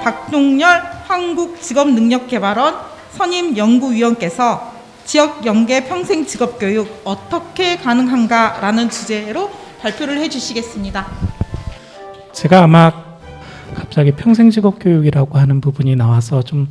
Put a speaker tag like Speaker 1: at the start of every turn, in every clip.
Speaker 1: 박동열 한국직업능력개발원 선임연구위원께서 지역 연계 평생 직업교육 어떻게 가능한가라는 주제로 발표를 해주시겠습니다.
Speaker 2: 제가 아마 갑자기 평생직업교육이라고 하는 부분이 나와서 좀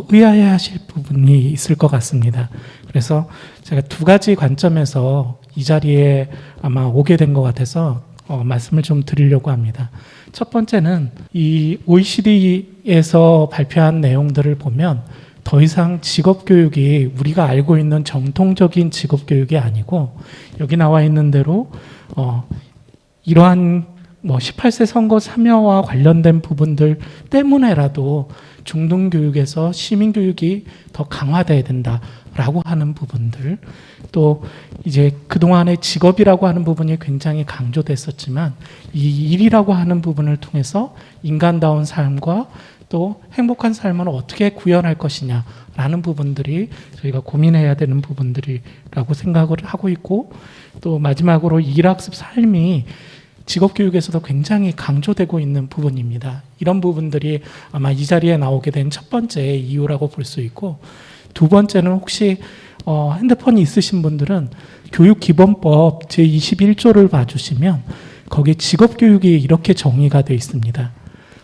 Speaker 2: 의아해하실 부분이 있을 것 같습니다. 그래서 제가 두 가지 관점에서 이 자리에 아마 오게 된 것 같아서 말씀을 좀 드리려고 합니다. 첫 번째는 이 OECD에서 발표한 내용들을 보면 더 이상 직업교육이 우리가 알고 있는 정통적인 직업교육이 아니고 여기 나와 있는 대로 이러한 18세 선거 참여와 관련된 부분들 때문에라도 중등교육에서 시민교육이 더 강화돼야 된다라고 하는 부분들, 또 이제 그동안의 직업이라고 하는 부분이 굉장히 강조됐었지만 이 일이라고 하는 부분을 통해서 인간다운 삶과 또 행복한 삶을 어떻게 구현할 것이냐라는 부분들이 저희가 고민해야 되는 부분들이라고 생각을 하고 있고, 또 마지막으로 일학습 삶이 직업교육에서도 굉장히 강조되고 있는 부분입니다. 이런 부분들이 아마 이 자리에 나오게 된 첫 번째 이유라고 볼 수 있고, 두 번째는 혹시 핸드폰이 있으신 분들은 교육기본법 제21조를 봐주시면 거기 직업교육이 이렇게 정의가 되어 있습니다.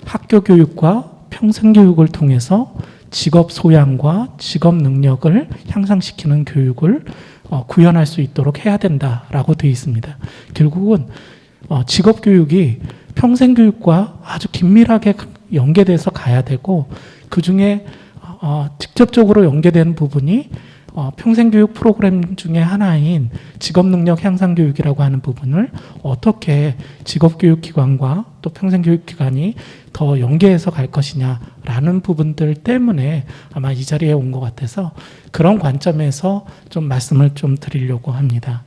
Speaker 2: 학교교육과 평생교육을 통해서 직업 소양과 직업 능력을 향상시키는 교육을 구현할 수 있도록 해야 된다라고 되어 있습니다. 결국은 직업교육이 평생교육과 아주 긴밀하게 연계돼서 가야 되고, 그 중에 직접적으로 연계되는 부분이 평생교육 프로그램 중에 하나인 직업능력 향상교육이라고 하는 부분을 어떻게 직업교육기관과 또 평생교육기관이 더 연계해서 갈 것이냐라는 부분들 때문에 아마 이 자리에 온 것 같아서 그런 관점에서 좀 말씀을 좀 드리려고 합니다.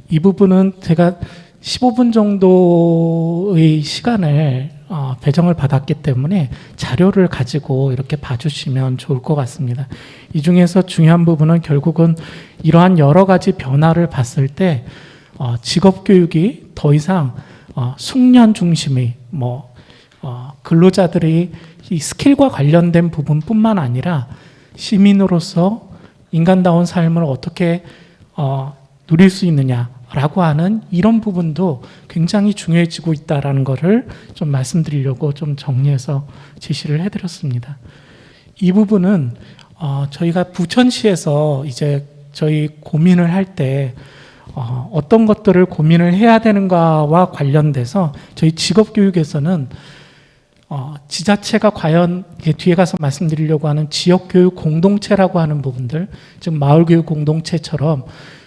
Speaker 2: 이 부분은 제가 15분 정도의 시간을 배정을 받았기 때문에 자료를 가지고 이렇게 봐주시면 좋을 것 같습니다. 이 중에서 중요한 부분은 결국은 이러한 여러 가지 변화를 봤을 때 직업교육이 더 이상 숙련 중심의 근로자들이 이 스킬과 관련된 부분뿐만 아니라 시민으로서 인간다운 삶을 어떻게 누릴 수 있느냐라고 하는 이런 부분도 굉장히 중요해지고 있다라는 것을 좀 말씀드리려고 좀 정리해서 제시를 해드렸습니다. 이 부분은 저희가 부천시에서 이제 저희 고민을 할 때 어떤 것들을 고민을 해야 되는가와 관련돼서 저희 직업교육에서는 지자체가 과연 뒤에 가서 말씀드리려고 하는 지역교육 공동체라고 하는 부분들, 즉 마을교육 공동체처럼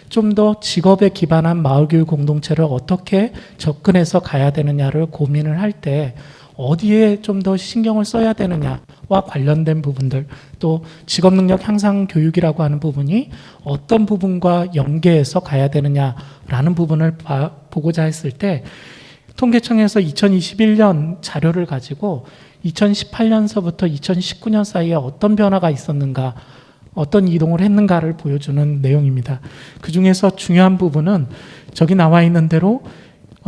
Speaker 2: 좀 더 직업에 기반한 마을교육 공동체를 어떻게 접근해서 가야 되느냐를 고민을 할 때 어디에 좀 더 신경을 써야 되느냐와 관련된 부분들, 또 직업능력 향상 교육이라고 하는 부분이 어떤 부분과 연계해서 가야 되느냐라는 부분을 보고자 했을 때 통계청에서 2021년 자료를 가지고 2018년서부터 2019년 사이에 어떤 변화가 있었는가, 어떤 이동을 했는가를 보여주는 내용입니다. 그 중에서 중요한 부분은 저기 나와 있는 대로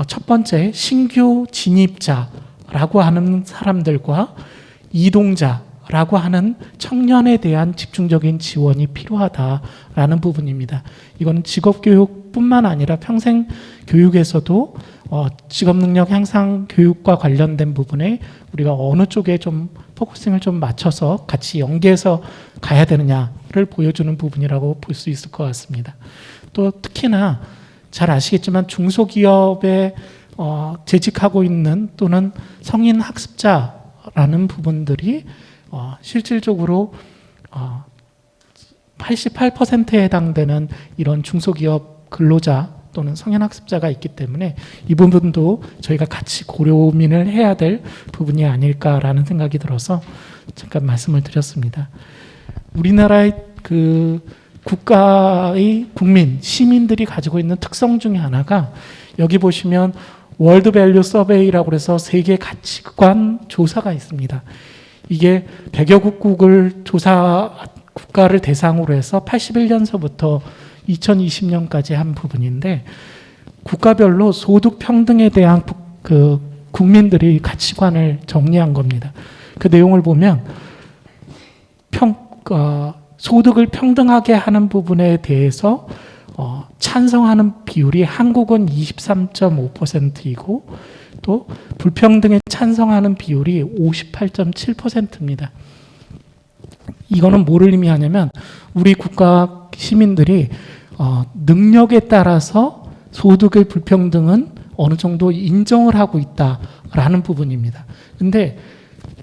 Speaker 2: 첫 번째 신규 진입자라고 하는 사람들과 이동자라고 하는 청년에 대한 집중적인 지원이 필요하다라는 부분입니다. 이건 직업교육뿐만 아니라 평생교육에서도 직업능력 향상 교육과 관련된 부분에 우리가 어느 쪽에 좀 포커싱을 좀 맞춰서 같이 연계해서 가야 되느냐를 보여주는 부분이라고 볼 수 있을 것 같습니다. 또 특히나 잘 아시겠지만 중소기업에 재직하고 있는 또는 성인 학습자라는 부분들이 실질적으로 88%에 해당되는 이런 중소기업 근로자 또는 성인 학습자가 있기 때문에 이 부분도 저희가 같이 고민을 해야 될 부분이 아닐까라는 생각이 들어서 잠깐 말씀을 드렸습니다. 우리나라의 그 국가의 국민, 시민들이 가지고 있는 특성 중에 하나가 여기 보시면 월드 밸류 서베이라고 해서 세계 가치관 조사가 있습니다. 이게 100여 국국을 국가를 대상으로 해서 81년서부터 2020년까지 한 부분인데 국가별로 소득 평등에 대한 그 국민들이 가치관을 정리한 겁니다. 그 내용을 보면 소득을 평등하게 하는 부분에 대해서 찬성하는 비율이 한국은 23.5%이고 또 불평등에 찬성하는 비율이 58.7%입니다. 이거는 뭐를 의미하냐면 우리 국가 시민들이 능력에 따라서 소득의 불평등은 어느 정도 인정을 하고 있다라는 부분입니다. 근데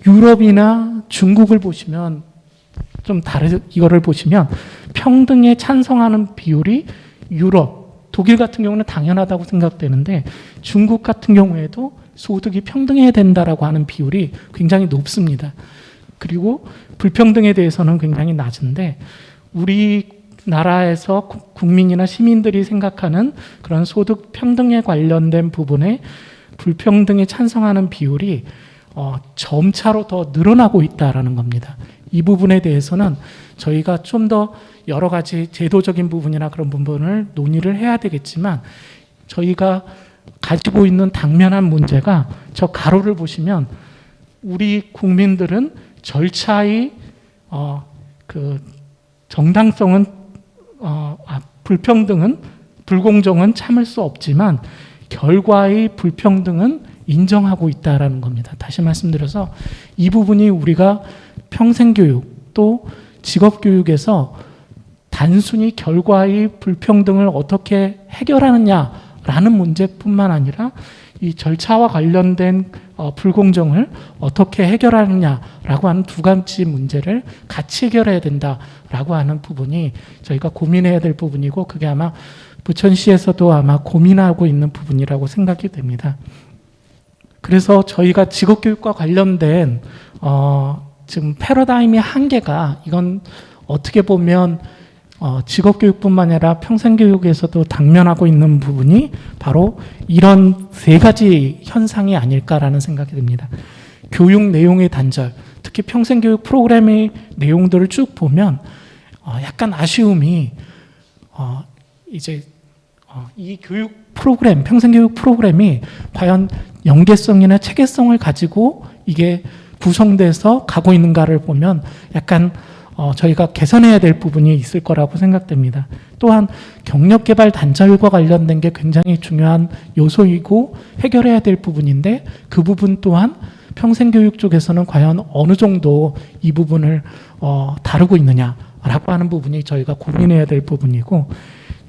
Speaker 2: 유럽이나 중국을 보시면 좀 이거를 보시면 평등에 찬성하는 비율이 유럽, 독일 같은 경우는 당연하다고 생각되는데 중국 같은 경우에도 소득이 평등해야 된다라고 하는 비율이 굉장히 높습니다. 그리고 불평등에 대해서는 굉장히 낮은데 우리나라에서 국민이나 시민들이 생각하는 그런 소득 평등에 관련된 부분에 불평등에 찬성하는 비율이 점차로 더 늘어나고 있다라는 겁니다. 이 부분에 대해서는 저희가 좀 더 여러 가지 제도적인 부분이나 그런 부분을 논의를 해야 되겠지만 저희가 가지고 있는 당면한 문제가 저 가로를 보시면 우리 국민들은 절차의 그 정당성은 불평등은 불공정은 참을 수 없지만 결과의 불평등은 인정하고 있다라는 겁니다. 다시 말씀드려서 이 부분이 우리가 평생교육 또 직업교육에서 단순히 결과의 불평등을 어떻게 해결하느냐라는 문제뿐만 아니라 이 절차와 관련된 불공정을 어떻게 해결하느냐라고 하는 두 가지 문제를 같이 해결해야 된다라고 하는 부분이 저희가 고민해야 될 부분이고 그게 아마 부천시에서도 아마 고민하고 있는 부분이라고 생각이 됩니다. 그래서 저희가 직업교육과 관련된 지금 패러다임의 한계가 이건 어떻게 보면 직업교육뿐만 아니라 평생교육에서도 당면하고 있는 부분이 바로 이런 세 가지 현상이 아닐까라는 생각이 듭니다. 교육 내용의 단절, 특히 평생교육 프로그램의 내용들을 쭉 보면 약간 아쉬움이 이 교육 프로그램, 평생교육 프로그램이 과연 연계성이나 체계성을 가지고 이게 구성돼서 가고 있는가를 보면 약간 저희가 개선해야 될 부분이 있을 거라고 생각됩니다. 또한 경력개발 단절과 관련된 게 굉장히 중요한 요소이고 해결해야 될 부분인데 그 부분 또한 평생교육 쪽에서는 과연 어느 정도 이 부분을 다루고 있느냐라고 하는 부분이 저희가 고민해야 될 부분이고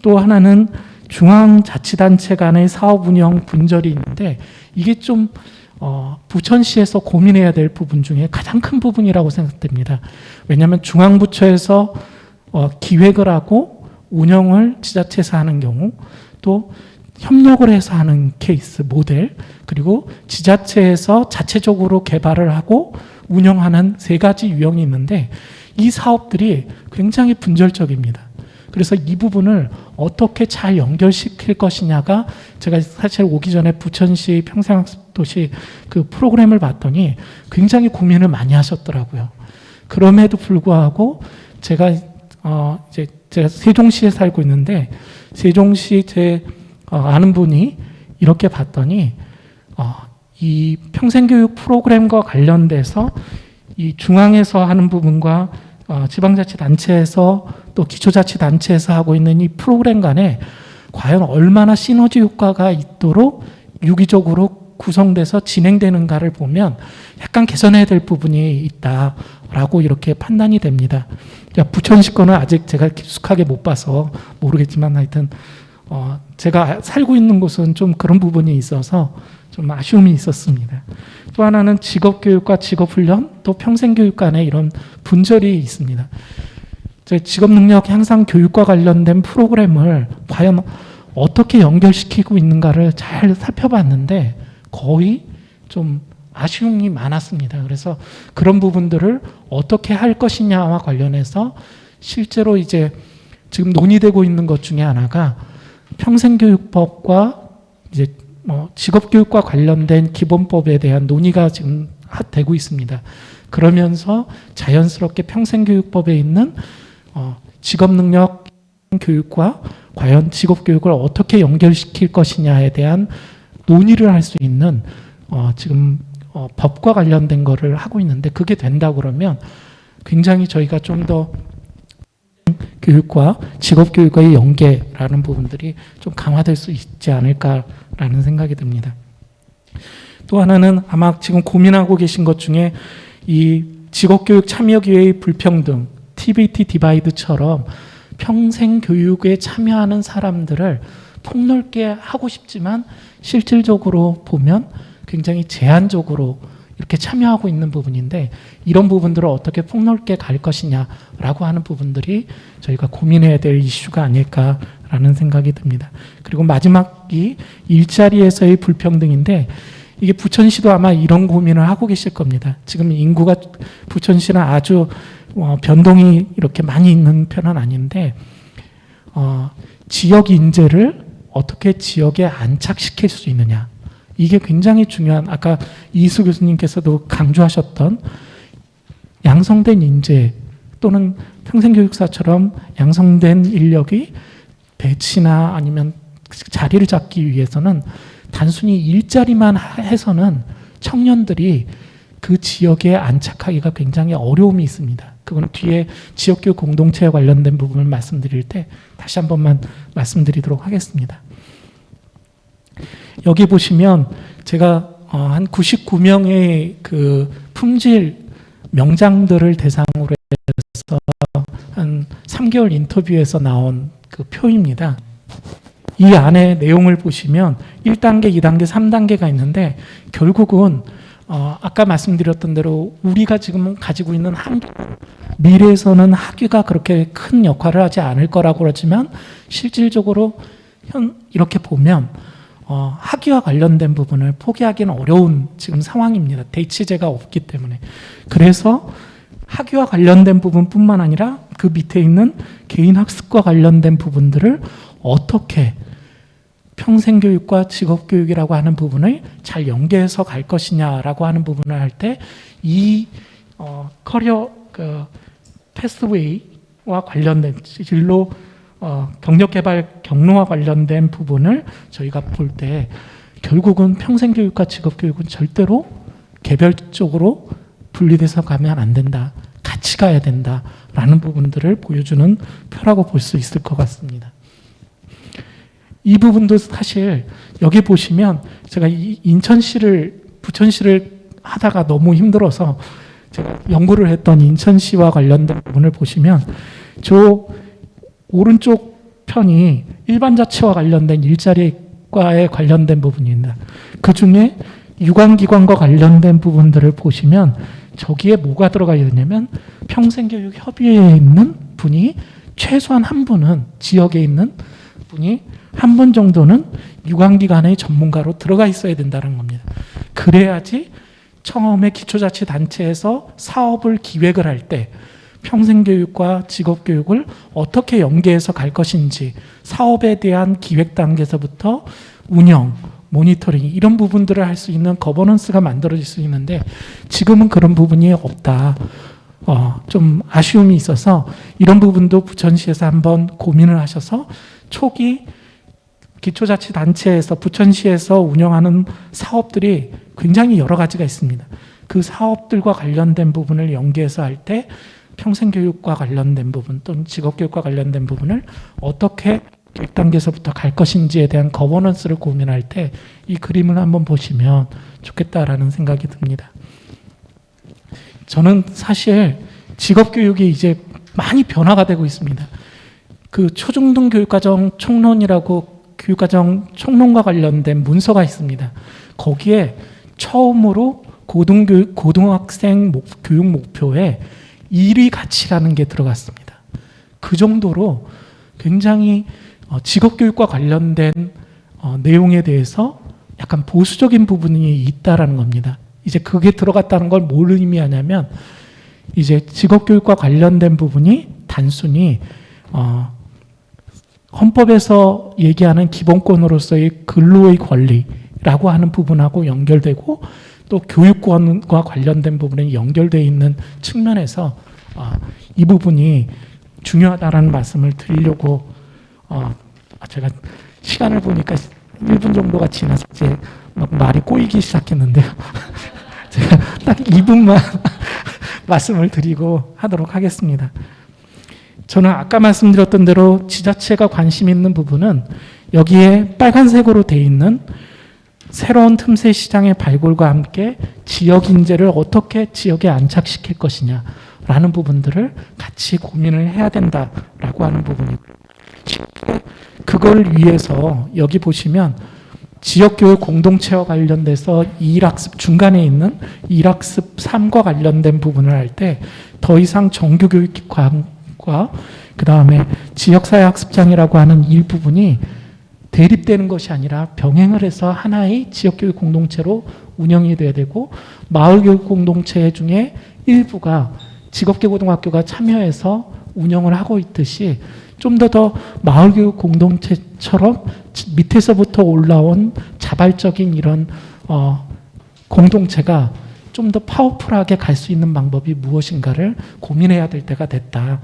Speaker 2: 또 하나는 중앙자치단체 간의 사업 운영 분절이 있는데 이게 좀 부천시에서 고민해야 될 부분 중에 가장 큰 부분이라고 생각됩니다. 왜냐하면 중앙부처에서 기획을 하고 운영을 지자체에서 하는 경우 또 협력을 해서 하는 케이스 모델 그리고 지자체에서 자체적으로 개발을 하고 운영하는 세 가지 유형이 있는데 이 사업들이 굉장히 분절적입니다. 그래서 이 부분을 어떻게 잘 연결시킬 것이냐가 제가 사실 오기 전에 부천시 평생학습도시 그 프로그램을 봤더니 굉장히 고민을 많이 하셨더라고요. 그럼에도 불구하고 제가 세종시에 살고 있는데 세종시 제 아는 분이 이렇게 봤더니 이 평생교육 프로그램과 관련돼서 이 중앙에서 하는 부분과 지방자치단체에서 또 기초자치단체에서 하고 있는 이 프로그램 간에 과연 얼마나 시너지 효과가 있도록 유기적으로 구성돼서 진행되는가를 보면 약간 개선해야 될 부분이 있다라고 이렇게 판단이 됩니다. 부천시 거는 아직 제가 깊숙하게 못 봐서 모르겠지만 하여튼 제가 살고 있는 곳은 좀 그런 부분이 있어서 좀 아쉬움이 있었습니다. 또 하나는 직업교육과 직업훈련 또 평생교육 간에 이런 분절이 있습니다. 직업능력 향상 교육과 관련된 프로그램을 과연 어떻게 연결시키고 있는가를 잘 살펴봤는데 거의 좀 아쉬움이 많았습니다. 그래서 그런 부분들을 어떻게 할 것이냐와 관련해서 실제로 이제 지금 논의되고 있는 것 중에 하나가 평생교육법과 이제 직업교육과 관련된 기본법에 대한 논의가 지금 되고 있습니다. 그러면서 자연스럽게 평생교육법에 있는 직업능력 교육과 과연 직업교육을 어떻게 연결시킬 것이냐에 대한 논의를 할 수 있는 지금 법과 관련된 거를 하고 있는데 그게 된다 그러면 굉장히 저희가 좀 더 교육과 직업교육과의 연계라는 부분들이 좀 강화될 수 있지 않을까라는 생각이 듭니다. 또 하나는 아마 지금 고민하고 계신 것 중에 이 직업교육 참여기회의 불평등, TBT 디바이드처럼 평생 교육에 참여하는 사람들을 폭넓게 하고 싶지만 실질적으로 보면 굉장히 제한적으로 이렇게 참여하고 있는 부분인데 이런 부분들을 어떻게 폭넓게 갈 것이냐라고 하는 부분들이 저희가 고민해야 될 이슈가 아닐까라는 생각이 듭니다. 그리고 마지막이 일자리에서의 불평등인데 이게 부천시도 아마 이런 고민을 하고 계실 겁니다. 지금 인구가 부천시는 아주 변동이 이렇게 많이 있는 편은 아닌데 지역 인재를 어떻게 지역에 안착시킬 수 있느냐. 이게 굉장히 중요한 아까 이수 교수님께서도 강조하셨던 양성된 인재 또는 평생교육사처럼 양성된 인력이 배치나 아니면 자리를 잡기 위해서는 단순히 일자리만 해서는 청년들이 그 지역에 안착하기가 굉장히 어려움이 있습니다. 그건 뒤에 지역교육 공동체에 관련된 부분을 말씀드릴 때 다시 한 번만 말씀드리도록 하겠습니다. 여기 보시면 제가 한 99명의 그 품질 명장들을 대상으로 해서 한 3개월 인터뷰에서 나온 그 표입니다. 이 안에 내용을 보시면 1단계, 2단계, 3단계가 있는데 결국은 아까 말씀드렸던 대로 우리가 지금 가지고 있는 한계, 미래에서는 학위가 그렇게 큰 역할을 하지 않을 거라고 그러지만 실질적으로 이렇게 보면 학위와 관련된 부분을 포기하기는 어려운 지금 상황입니다. 대치제가 없기 때문에. 그래서 학위와 관련된 부분뿐만 아니라 그 밑에 있는 개인 학습과 관련된 부분들을 어떻게 평생교육과 직업교육이라고 하는 부분을 잘 연계해서 갈 것이냐라고 하는 부분을 할 때 이 커리어 패스웨이와 관련된 진로 경력개발 경로와 관련된 부분을 저희가 볼 때 결국은 평생교육과 직업교육은 절대로 개별적으로 분리돼서 가면 안 된다. 같이 가야 된다라는 부분들을 보여주는 표라고 볼 수 있을 것 같습니다. 이 부분도 사실 여기 보시면 제가 부천시를 하다가 너무 힘들어서 제가 연구를 했던 인천시와 관련된 부분을 보시면 저 오른쪽 편이 일반자치와 관련된 일자리과에 관련된 부분입니다. 그 중에 유관기관과 관련된 부분들을 보시면 저기에 뭐가 들어가 있냐면 평생교육협의회에 있는 분이 최소한 한 분은 지역에 있는 분이 한 분 정도는 유관기관의 전문가로 들어가 있어야 된다는 겁니다. 그래야지 처음에 기초자치단체에서 사업을 기획을 할 때 평생교육과 직업교육을 어떻게 연계해서 갈 것인지 사업에 대한 기획 단계에서부터 운영, 모니터링 이런 부분들을 할 수 있는 거버넌스가 만들어질 수 있는데 지금은 그런 부분이 없다. 좀 아쉬움이 있어서 이런 부분도 부천시에서 한번 고민을 하셔서 초기 기초자치단체에서 부천시에서 운영하는 사업들이 굉장히 여러 가지가 있습니다. 그 사업들과 관련된 부분을 연계해서 할 때 평생교육과 관련된 부분 또는 직업교육과 관련된 부분을 어떻게 계획 단계에서부터 갈 것인지에 대한 거버넌스를 고민할 때 이 그림을 한번 보시면 좋겠다라는 생각이 듭니다. 저는 사실 직업교육이 이제 많이 변화가 되고 있습니다. 그 초중등 교육과정 총론이라고 교육과정 총론과 관련된 문서가 있습니다. 거기에 처음으로 고등학생 교육 목표에 1위 가치라는 게 들어갔습니다. 그 정도로 굉장히 직업교육과 관련된 내용에 대해서 약간 보수적인 부분이 있다라는 겁니다. 이제 그게 들어갔다는 걸 뭘 의미하냐면 이제 직업교육과 관련된 부분이 단순히 헌법에서 얘기하는 기본권으로서의 근로의 권리라고 하는 부분하고 연결되고 또 교육권과 관련된 부분에 연결되어 있는 측면에서 이 부분이 중요하다라는 말씀을 드리려고 제가 시간을 보니까 1분 정도가 지나서 이제 막 말이 꼬이기 시작했는데요. 제가 딱 2분만 말씀을 드리고 하도록 하겠습니다. 저는 아까 말씀드렸던 대로 지자체가 관심 있는 부분은 여기에 빨간색으로 돼 있는 새로운 틈새 시장의 발굴과 함께 지역 인재를 어떻게 지역에 안착시킬 것이냐라는 부분들을 같이 고민을 해야 된다라고 하는 부분이고, 그걸 위해서 여기 보시면 지역교육 공동체와 관련돼서 이일학습 중간에 있는 이일학습 3과 관련된 부분을 할 때 더 이상 정규교육기관과 그 다음에 지역사회학습장이라고 하는 일부분이 대립되는 것이 아니라 병행을 해서 하나의 지역교육 공동체로 운영이 돼야 되고, 마을교육 공동체 중에 일부가 직업계고등학교가 참여해서 운영을 하고 있듯이 좀 더 마을교육 공동체처럼 밑에서부터 올라온 자발적인 이런 공동체가 좀 더 파워풀하게 갈 수 있는 방법이 무엇인가를 고민해야 될 때가 됐다.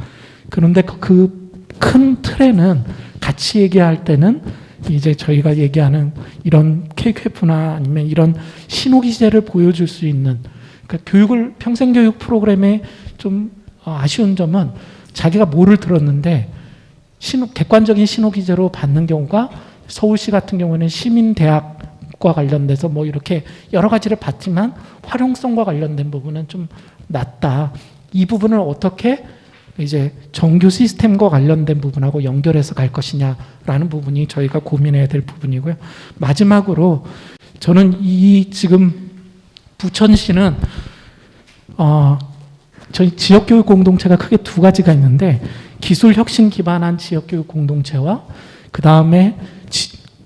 Speaker 2: 그런데 그 큰 틀에는 같이 얘기할 때는 이제 저희가 얘기하는 이런 KQF나 아니면 이런 신호기제를 보여줄 수 있는, 그러니까 평생교육 프로그램의 좀 아쉬운 점은 자기가 뭐를 들었는데 객관적인 신호기제로 받는 경우가, 서울시 같은 경우는 시민대학과 관련돼서 뭐 이렇게 여러 가지를 받지만 활용성과 관련된 부분은 좀 낮다. 이 부분을 어떻게 이제 정규 시스템과 관련된 부분하고 연결해서 갈 것이냐라는 부분이 저희가 고민해야 될 부분이고요. 마지막으로 저는 이 지금 부천시는 저희 지역교육 공동체가 크게 두 가지가 있는데, 기술 혁신 기반한 지역교육 공동체와 그 다음에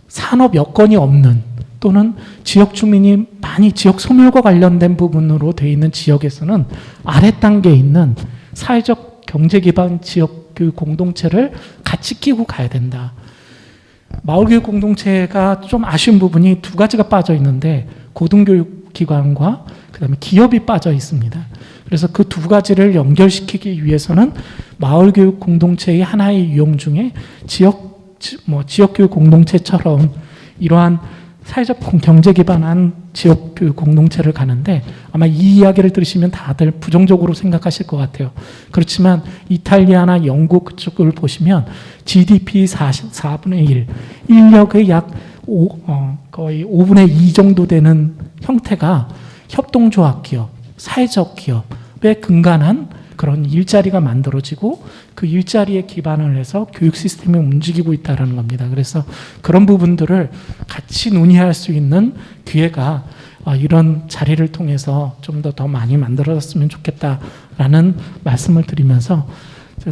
Speaker 2: 산업 여건이 없는 또는 지역 주민이 많이 지역 소멸과 관련된 부분으로 되어 있는 지역에서는 아래 단계에 있는 사회적 경제 기반 지역교육 공동체를 같이 끼고 가야 된다. 마을교육 공동체가 좀 아쉬운 부분이 두 가지가 빠져 있는데, 고등교육 기관과 그다음에 기업이 빠져 있습니다. 그래서 그 두 가지를 연결시키기 위해서는 마을교육 공동체의 하나의 유형 중에 지역교육 공동체처럼 이러한 사회적 경제 기반한 지역교육 공동체를 가는데, 아마 이 이야기를 들으시면 다들 부정적으로 생각하실 것 같아요. 그렇지만 이탈리아나 영국 그쪽을 보시면 GDP 4분의 1, 인력의 거의 5분의 2 정도 되는 형태가 협동조합 기업, 사회적 기업에 근간한 그런 일자리가 만들어지고, 그 일자리에 기반을 해서 교육 시스템이 움직이고 있다는 겁니다. 그래서 그런 부분들을 같이 논의할 수 있는 기회가 이런 자리를 통해서 좀 더 많이 만들어졌으면 좋겠다라는 말씀을 드리면서,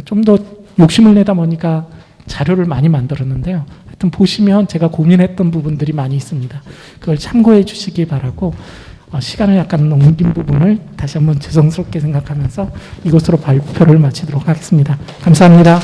Speaker 2: 좀 더 욕심을 내다 보니까 자료를 많이 만들었는데요. 하여튼 보시면 제가 고민했던 부분들이 많이 있습니다. 그걸 참고해 주시기 바라고, 시간을 약간 넘긴 부분을 다시 한번 죄송스럽게 생각하면서 이것으로 발표를 마치도록 하겠습니다. 감사합니다.